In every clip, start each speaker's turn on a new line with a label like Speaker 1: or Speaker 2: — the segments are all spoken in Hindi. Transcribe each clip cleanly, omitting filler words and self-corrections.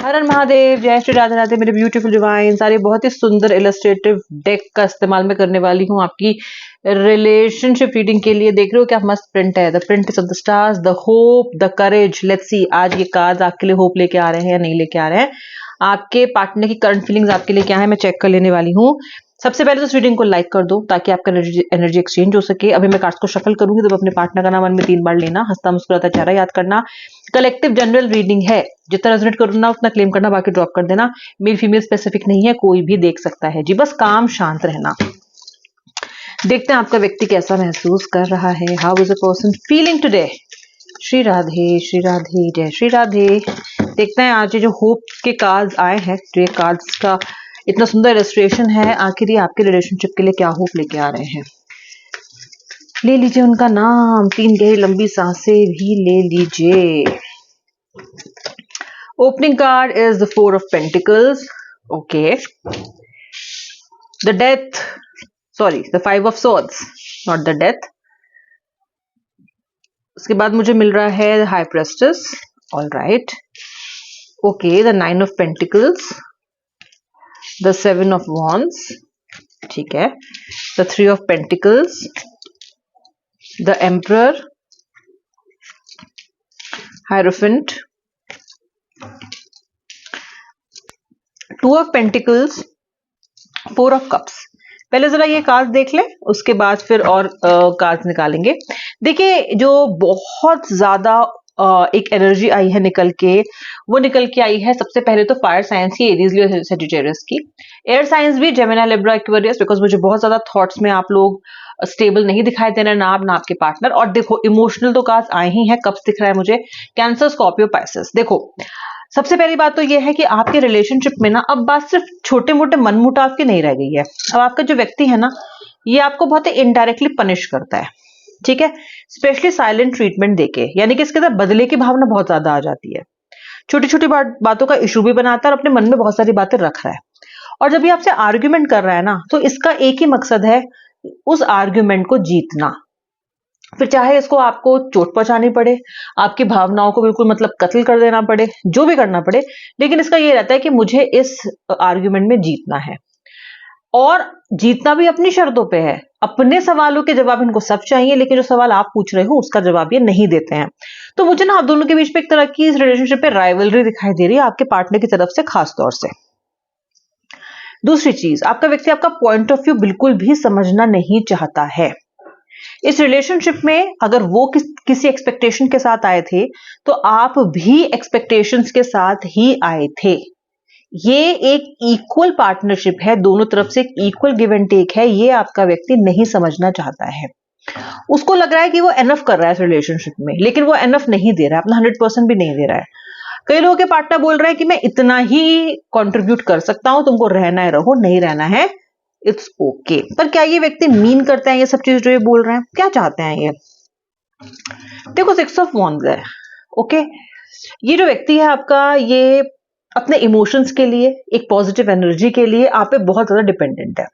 Speaker 1: हर हर महादेव, जय श्री राधे राधे मेरे ब्यूटीफुल डिवाइन। सारे बहुत ही सुंदर इलस्ट्रेटिव डेक का इस्तेमाल मैं करने वाली हूँ आपकी रिलेशनशिप रीडिंग के लिए। देख रहे हो क्या मस्त प्रिंट है। The print is of the stars, the hope, the courage. Let's see आज ये कार्ड आपके लिए होप लेके आ रहे हैं या नहीं लेके आ रहे हैं। आपके पार्टनर की करंट फीलिंग्स आपके लिए क्या है मैं चेक कर लेने वाली हूँ। सबसे पहले तो इस रीडिंग को लाइक कर दो ताकि आपका एनर्जी एक्सचेंज हो सके। अभी मैं कार्ड्स को शफल करूंगी तो अपने पार्टनर का नाम मन में 3 बार लेना, हंसता मुस्कुराता चेहरा याद करना। कलेक्टिव जनरल रीडिंग है, जितना रेजोनेट करना उतना क्लेम करना, बाकी ड्रॉप कर देना। मेल फीमेल स्पेसिफिक नहीं है, कोई भी देख सकता है जी, बस काम शांत रहना। देखते हैं आपका व्यक्ति कैसा महसूस कर रहा है। How is a person feeling today. Shri Radhe, जय श्री राधे। देखते हैं आज ये जो होप के कार्ड्स आए हैं, जो ये कार्ड्स का इतना सुंदर इलस्ट्रेशन है, आखिर ये आपके रिलेशनशिप के लिए क्या होप लेके आ रहे हैं। ले लीजिए उनका नाम, 3 गहरी लंबी सांसें भी ले लीजिए। Opening card is the 4 of pentacles. Okay, the death, sorry the 5 of swords, not the death. उसके बाद मुझे मिल रहा है high प्रेस्टेस। All right, okay, the 9 of pentacles, the 7 of wands, ठीक है, the 3 of pentacles, the emperor, hierophant, 2 of pentacles, 4 of cups. पहले जरा ये कार्ड देख ले, उसके बाद फिर और कार्ड्स निकालेंगे। देखिए जो बहुत ज्यादा एक एनर्जी आई है निकल के, वो निकल के आई है सबसे पहले तो फायर साइंस की, एरीज लियो सजिटेरियस की, एयर साइंस भी जेमिनी लिब्रा एक्वेरियस, बिकॉज मुझे बहुत ज्यादा थॉट्स में आप लोग स्टेबल नहीं दिखाई दे रहे, ना आप ना आपके पार्टनर। और देखो इमोशनल तो कार्ड्स आए ही हैं, कप्स दिख रहा है मुझे, कैंसर, स्कॉर्पियो, पाइसेस। देखो सबसे पहली बात तो ये है कि आपके रिलेशनशिप में ना अब बात सिर्फ छोटे मोटे मनमुटाव की नहीं रह गई है। अब आपका जो व्यक्ति है ना, ये आपको बहुत ही इनडायरेक्टली पनिश करता है, ठीक है, स्पेशली साइलेंट ट्रीटमेंट देके, यानी कि इसके अंदर बदले की भावना बहुत ज्यादा आ जाती है। छोटी छोटी बातों का इशू भी बनाता है और अपने मन में बहुत सारी बातें रख रहा है। और जब ये आपसे आर्ग्यूमेंट कर रहा है ना, तो इसका एक ही मकसद है, उस आर्ग्यूमेंट को जीतना। फिर चाहे इसको आपको चोट पहुंचानी पड़े, आपकी भावनाओं को बिल्कुल मतलब कत्ल कर देना पड़े, जो भी करना पड़े, लेकिन इसका ये रहता है कि मुझे इस आर्ग्यूमेंट में जीतना है। और जीतना भी अपनी शर्तों पे है। अपने सवालों के जवाब इनको सब चाहिए, लेकिन जो सवाल आप पूछ रहे हो उसका जवाब ये नहीं देते हैं। तो मुझे ना आप दोनों के बीच में एक तरह की इस रिलेशनशिप पे राइवलरी दिखाई दे रही है आपके पार्टनर की तरफ से, खास तौर से। दूसरी चीज, आपका व्यक्ति आपका पॉइंट ऑफ व्यू बिल्कुल भी समझना नहीं चाहता है। इस रिलेशनशिप में अगर वो किसी एक्सपेक्टेशन के साथ आए थे, तो आप भी एक्सपेक्टेशंस के साथ ही आए थे। ये एक इक्वल पार्टनरशिप है, दोनों तरफ से एक इक्वल गिव एंड टेक है। ये आपका व्यक्ति नहीं समझना चाहता है। उसको लग रहा है कि वो एनफ कर रहा है इस रिलेशनशिप में, लेकिन वो एनफ नहीं दे रहा है, अपना 100% भी नहीं दे रहा है। कई लोगों के पार्टनर बोल रहे हैं कि मैं इतना ही कंट्रीब्यूट कर सकता हूं, तुमको रहना है रहो, नहीं रहना है इट्स ओके। पर क्या ये व्यक्ति मीन करते हैं ये सब चीज जो ये बोल रहे हैं? क्या चाहते हैं ये? देखो 6 ऑफ वॉन्ड्स है। ओके, ये जो व्यक्ति है आपका, ये अपने इमोशंस के लिए, एक पॉजिटिव एनर्जी के लिए आप पे बहुत ज्यादा डिपेंडेंट है।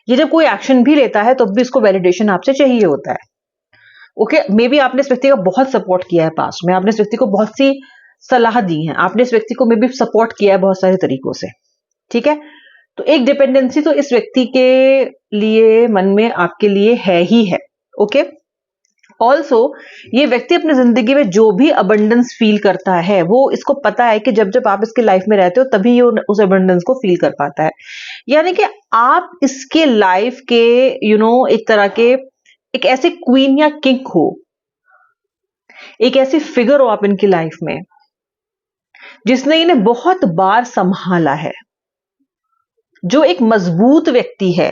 Speaker 1: ये जब कोई एक्शन भी लेता है तो भी इसको वैलिडेशन आपसे चाहिए होता है। ओके, मे बी आपने इस व्यक्ति का बहुत सपोर्ट किया है पास्ट में, आपने इस व्यक्ति को बहुत सी सलाह दी है, आपने इस व्यक्ति को मे बी सपोर्ट किया है बहुत सारे तरीकों से, ठीक है। तो एक डिपेंडेंसी तो इस व्यक्ति के लिए मन में आपके लिए है ही है। ओके, ऑल्सो ये व्यक्ति अपनी जिंदगी में जो भी अबंडेंस फील करता है, वो इसको पता है कि जब जब आप इसके लाइफ में रहते हो तभी ये उस अबंडेंस को फील कर पाता है। यानी कि आप इसके लाइफ के एक तरह के एक ऐसे क्वीन या किंग हो, एक ऐसी फिगर हो आप इनकी लाइफ में, जिसने इन्हें बहुत बार संभाला है, जो एक मजबूत व्यक्ति है,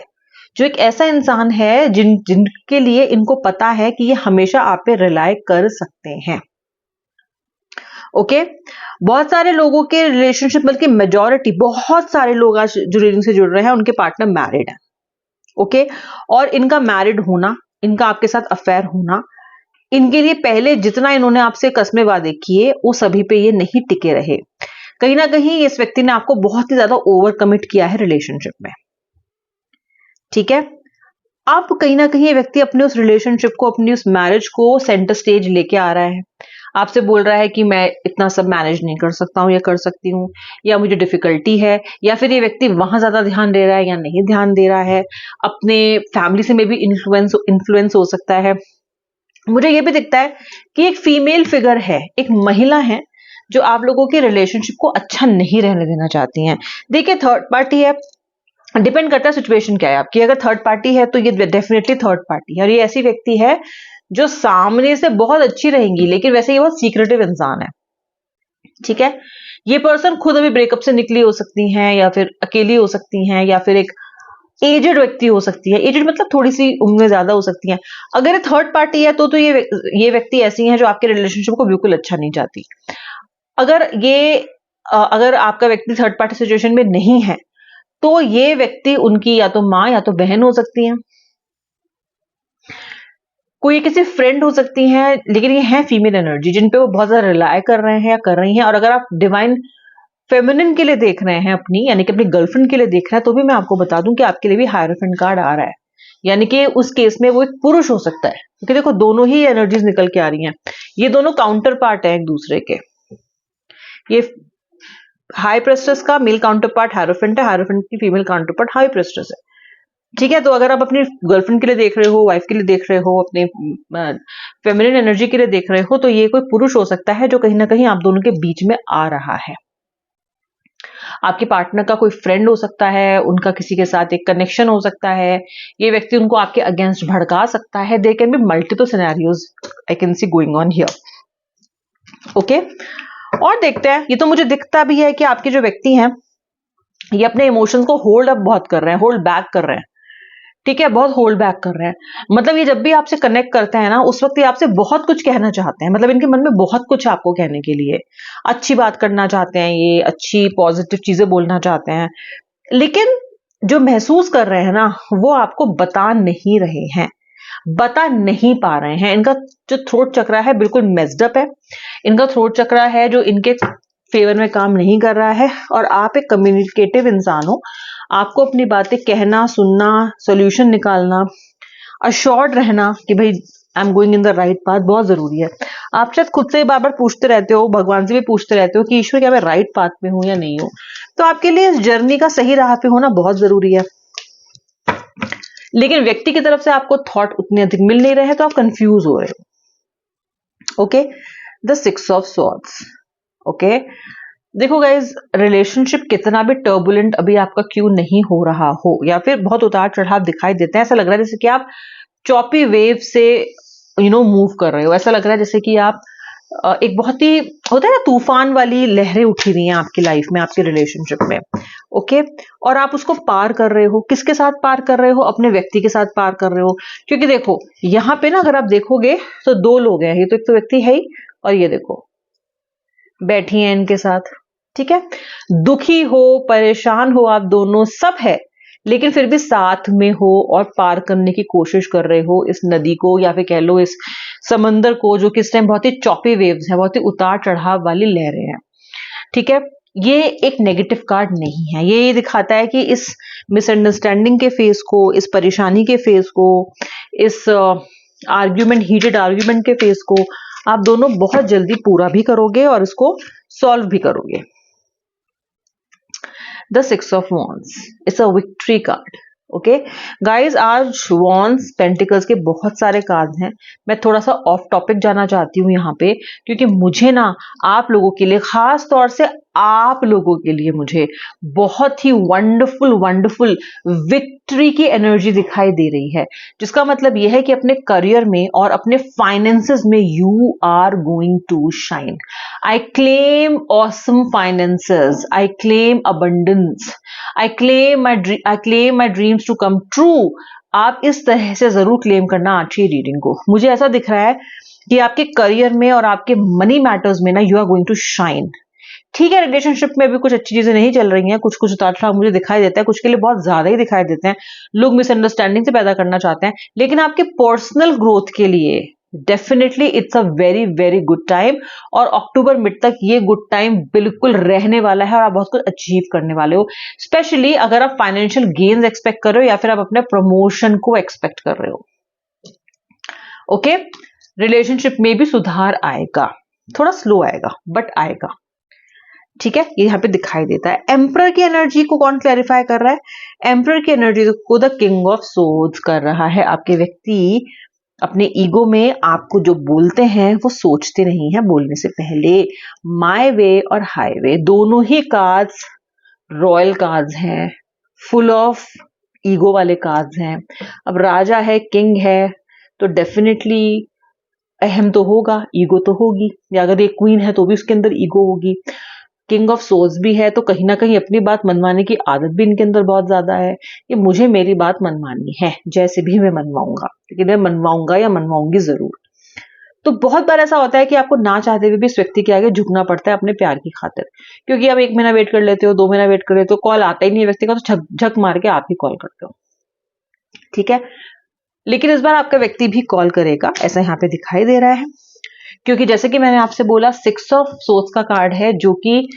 Speaker 1: जो एक ऐसा इंसान है जिनके लिए इनको पता है कि ये हमेशा आप पे रिलाय कर सकते हैं। ओके, बहुत सारे लोगों के रिलेशनशिप, बल्कि मेजॉरिटी, बहुत सारे लोग आज जो रीडिंग से जुड़ रहे हैं उनके पार्टनर मैरिड है। ओके, और इनका मैरिड होना, इनका आपके साथ अफेयर होना, इनके लिए पहले जितना इन्होंने आपसे कस्में वादे किए वो सभी पे ये नहीं टिके रहे। कहीं ना कहीं इस व्यक्ति ने आपको बहुत ही ज्यादा ओवर कमिट किया है रिलेशनशिप में, ठीक है। अब कहीं ना कहीं ये व्यक्ति अपने उस रिलेशनशिप को, अपनी उस मैरिज को सेंटर स्टेज लेके आ रहा है। आपसे बोल रहा है कि मैं इतना सब मैनेज नहीं कर सकता हूँ या कर सकती हूँ, या मुझे डिफिकल्टी है, या फिर ये व्यक्ति वहां ज्यादा ध्यान दे रहा है या नहीं ध्यान दे रहा है, अपने फैमिली से में भी इन्फ्लुएंस इन्फ्लुएंस हो सकता है। मुझे ये भी दिखता है कि एक फीमेल फिगर है, एक महिला है, जो आप लोगों के रिलेशनशिप को अच्छा नहीं रहने देना चाहती हैं। देखिए थर्ड पार्टी है, डिपेंड करता है सिचुएशन क्या है आपकी। अगर थर्ड पार्टी है तो ये डेफिनेटली थर्ड पार्टी है, और ये ऐसी व्यक्ति है जो सामने से बहुत अच्छी रहेंगी, लेकिन वैसे ये बहुत सीक्रेटिव इंसान है। ठीक है, ये पर्सन खुद अभी ब्रेकअप से निकली हो सकती हैं, या फिर अकेली हो सकती हैं, या फिर एक एजेड व्यक्ति हो सकती है। एजेड मतलब थोड़ी सी उम्र में ज्यादा हो सकती है। अगर ये थर्ड पार्टी है तो ये व्यक्ति ऐसी हैं जो आपके रिलेशनशिप को बिल्कुल अच्छा नहीं चाहती। अगर आपका व्यक्ति थर्ड पार्टी सिचुएशन में नहीं है तो ये व्यक्ति उनकी या तो माँ या तो बहन हो सकती हैं, कोई किसी फ्रेंड हो सकती हैं, लेकिन ये है फीमेल एनर्जी जिन पे वो बहुत ज्यादा रिलाय कर रहे हैं या कर रही हैं। और अगर आप डिवाइन फेमिनिन के लिए देख रहे हैं अपनी, यानी कि अपनी गर्लफ्रेंड के लिए देख रहे हैं, तो भी मैं आपको बता दूं कि आपके लिए भी हायरोफेंट कार्ड आ रहा है, यानी कि उस केस में वो एक पुरुष हो सकता है, क्योंकि देखो दोनों ही एनर्जीज निकल के आ रही हैं। ये दोनों काउंटर पार्ट है एक दूसरे के। ये हाई प्रेस्टेस का मेल काउंटर पार्ट हायरोफेंट है, हायरोफेंट की फीमेल काउंटर पार्ट हाई प्रेस्टेस है। ठीक है, तो अगर आप अपनी गर्लफ्रेंड के लिए देख रहे हो, वाइफ के लिए देख रहे हो, अपने फेमिनिन एनर्जी के लिए देख रहे हो, तो ये कोई पुरुष हो सकता है जो कहीं ना कहीं आप दोनों के बीच में आ रहा है। आपके पार्टनर का कोई फ्रेंड हो सकता है, उनका किसी के साथ एक कनेक्शन हो सकता है, ये व्यक्ति उनको आपके अगेंस्ट भड़का सकता है। There can be multiple scenarios I can see going on here. Okay, और देखते हैं। ये तो मुझे दिखता भी है कि आपके जो व्यक्ति हैं ये अपने इमोशंस को होल्ड अप बहुत कर रहे हैं, होल्ड बैक कर रहे हैं। ठीक है, बहुत होल्ड बैक कर रहे हैं। मतलब ये जब भी आपसे कनेक्ट करते हैं ना, उस वक्त ये आपसे बहुत कुछ कहना चाहते हैं। मतलब इनके मन में बहुत कुछ आपको कहने के लिए, अच्छी बात करना चाहते हैं, ये अच्छी पॉजिटिव चीजें बोलना चाहते हैं, लेकिन जो महसूस कर रहे हैं ना वो आपको बता नहीं रहे हैं, बता नहीं पा रहे हैं। इनका जो थ्रोट चक्रा है बिल्कुल मेस्ड अप है। इनका थ्रोट चक्रा है जो इनके फेवर में काम नहीं कर रहा है। और आप एक कम्युनिकेटिव इंसान हो, आपको अपनी बातें कहना, सुनना, सॉल्यूशन निकालना, अश्योर्ड रहना कि भाई I am going in the right path बहुत जरूरी है। आप शायद खुद से बार बार पूछते रहते हो, भगवान से भी पूछते रहते हो कि ईश्वर क्या मैं राइट पाथ में हूं या नहीं हूं। तो आपके लिए इस जर्नी का सही राह पे होना बहुत जरूरी है। लेकिन व्यक्ति की तरफ से आपको थॉट उतने अधिक मिल नहीं रहे हैं, तो आप कंफ्यूज हो रहे हो। Okay, the 6 of swords. Okay, देखो गाइज, रिलेशनशिप कितना भी टर्बुलेंट अभी आपका क्यों नहीं हो रहा हो, या फिर बहुत उतार चढ़ाव दिखाई देते हैं, ऐसा लग रहा है जैसे कि आप चॉपी वेव से मूव कर रहे हो। ऐसा लग रहा है जैसे कि आप एक बहुत ही होता है ना तूफान वाली लहरें उठी रही हैं आपकी लाइफ में, आपके रिलेशनशिप में। ओके, और आप उसको पार कर रहे हो। किसके साथ पार कर रहे हो? अपने व्यक्ति के साथ पार कर रहे हो। क्योंकि देखो यहां पे ना अगर आप देखोगे तो दो लोग हैं, ये तो एक तो व्यक्ति है ही, और ये देखो बैठी हैं इनके साथ। ठीक है, दुखी हो, परेशान हो, आप दोनों सब है, लेकिन फिर भी साथ में हो और पार करने की कोशिश कर रहे हो इस नदी को, या फिर कह लो इस समंदर को, जो कि इस टाइम बहुत ही चॉपी वेव्स है, बहुत ही उतार चढ़ाव वाली लहरें हैं। ठीक है, ये एक नेगेटिव कार्ड नहीं है। ये दिखाता है कि इस मिसअंडरस्टैंडिंग के फेस को, इस परेशानी के फेस को, इस आर्ग्यूमेंट, हीटेड आर्ग्यूमेंट के फेस को आप दोनों बहुत जल्दी पूरा भी करोगे और इसको सॉल्व भी करोगे। The 6 of wands, it's a victory card. Okay guys, आज वॉन्ड्स पेंटिकल्स के बहुत सारे कार्ड हैं। मैं थोड़ा सा ऑफ टॉपिक जाना चाहती हूँ यहाँ पे, क्योंकि मुझे ना आप लोगों के लिए, खास तौर से आप लोगों के लिए, मुझे बहुत ही वंडरफुल वंडरफुल विक्ट्री की एनर्जी दिखाई दे रही है। जिसका मतलब यह है कि अपने करियर में और अपने फाइनेंसेस में you are going to shine. I claim awesome finances, I claim abundance, I claim my dreams to come true. आप इस तरह से जरूर क्लेम करना अच्छी रीडिंग को। मुझे ऐसा दिख रहा है कि आपके करियर में और आपके मनी मैटर्स में ना you are going to shine. ठीक है, रिलेशनशिप में भी कुछ अच्छी चीजें नहीं चल रही हैं, कुछ कुछ उतार चढ़ाव मुझे दिखाई देता है, कुछ के लिए बहुत ज्यादा ही दिखाई देते हैं, लोग मिसअंडरस्टैंडिंग से पैदा करना चाहते हैं। लेकिन आपके पर्सनल ग्रोथ के लिए definitely it's a very very good time, और अक्टूबर मिड तक ये गुड टाइम बिल्कुल रहने वाला है और आप बहुत कुछ अचीव करने वाले हो। स्पेशली अगर आप फाइनेंशियल गेन्स एक्सपेक्ट कर रहे हो या फिर आप अपने प्रमोशन को एक्सपेक्ट कर रहे हो। ओके, रिलेशनशिप में भी सुधार आएगा। थोड़ा स्लो आएगा बट आएगा। ठीक है, ये यहाँ पे दिखाई देता है। एम्परर की एनर्जी को कौन क्लैरिफाई कर रहा है? एम्परर की एनर्जी को द किंग ऑफ सोर्ड्स कर रहा है। आपके व्यक्ति अपने ईगो में आपको जो बोलते हैं वो सोचते नहीं है बोलने से पहले। माय वे और हाईवे दोनों ही कार्ड्स रॉयल कार्ड्स हैं, फुल ऑफ ईगो वाले कार्ड्स हैं। अब राजा है, किंग है, तो डेफिनेटली अहम तो होगा, ईगो तो होगी, या अगर एक क्वीन है तो भी उसके अंदर ईगो होगी। किंग ऑफ सोर्स भी है तो कहीं ना कहीं अपनी बात मनवाने की आदत भी इनके अंदर बहुत ज्यादा है कि मुझे मेरी बात मनवानी है, जैसे भी मैं मनवाऊंगा, लेकिन मैं मनवाऊंगा या मनवाऊंगी जरूर। तो बहुत बार ऐसा होता है कि आपको ना चाहते हुए भी इस व्यक्ति के आगे झुकना पड़ता है अपने प्यार की खातिर, क्योंकि आप 1 महीना वेट कर लेते हो, 2 महीना वेट कर लेते हो, कॉल आता ही नहीं है व्यक्ति का, तो झक मार के आप ही कॉल करते हो। ठीक है, लेकिन इस बार आपका व्यक्ति भी कॉल करेगा, ऐसा यहाँ पे दिखाई दे रहा है, क्योंकि जैसे कि मैंने आपसे बोला 6 ऑफ सोर्स का कार्ड है, जो कि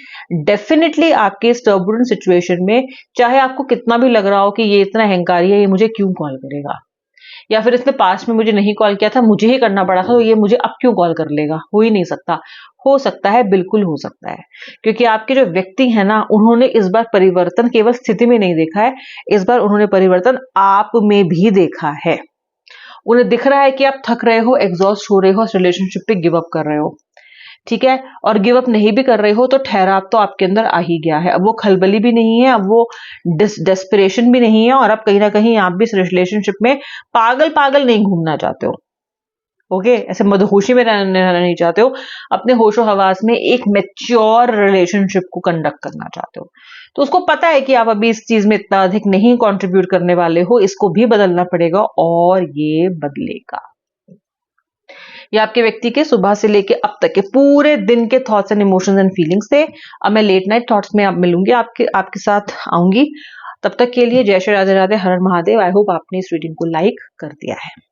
Speaker 1: डेफिनेटली आपके इस टर्बुलेंट सिचुएशन में, चाहे आपको कितना भी लग रहा हो कि ये इतना अहंकारी है, ये मुझे क्यों कॉल करेगा, या फिर इसने पास्ट में मुझे नहीं कॉल किया था, मुझे ही करना पड़ा था, तो ये मुझे अब क्यों कॉल कर लेगा, हो ही नहीं सकता। हो सकता है, बिल्कुल हो सकता है, क्योंकि आपके जो व्यक्ति है ना, उन्होंने इस बार परिवर्तन केवल स्थिति में नहीं देखा है, इस बार उन्होंने परिवर्तन आप में भी देखा है। उन्हें दिख रहा है कि आप थक रहे हो, एग्जॉस्ट हो रहे हो, इस रिलेशनशिप पे गिव अप कर रहे हो। ठीक है, और गिव अप नहीं भी कर रहे हो तो ठहराव तो आपके अंदर आ ही गया है। अब वो खलबली भी नहीं है, अब वो डेस्परेशन भी नहीं है, और अब कहीं ना कहीं आप भी इस रिलेशनशिप में पागल पागल नहीं घूमना चाहते हो। ओके, ऐसे मदहोशी में रहना नहीं चाहते हो, अपने होशो हवास में एक मैच्योर रिलेशनशिप को कंडक्ट करना चाहते हो। तो उसको पता है कि आप अभी इस चीज में इतना अधिक नहीं कंट्रीब्यूट करने वाले हो, इसको भी बदलना पड़ेगा, और ये बदलेगा। ये आपके व्यक्ति के सुबह से लेके अब तक के पूरे दिन के thoughts and emotions and feelings थे। अब मैं लेट नाइट थॉट्स में अब मिलूंगी, आपके साथ आऊंगी। तब तक के लिए जय श्री राधे राधे, हर हर महादेव। आई होप आपने इस रीडिंग को लाइक कर दिया है।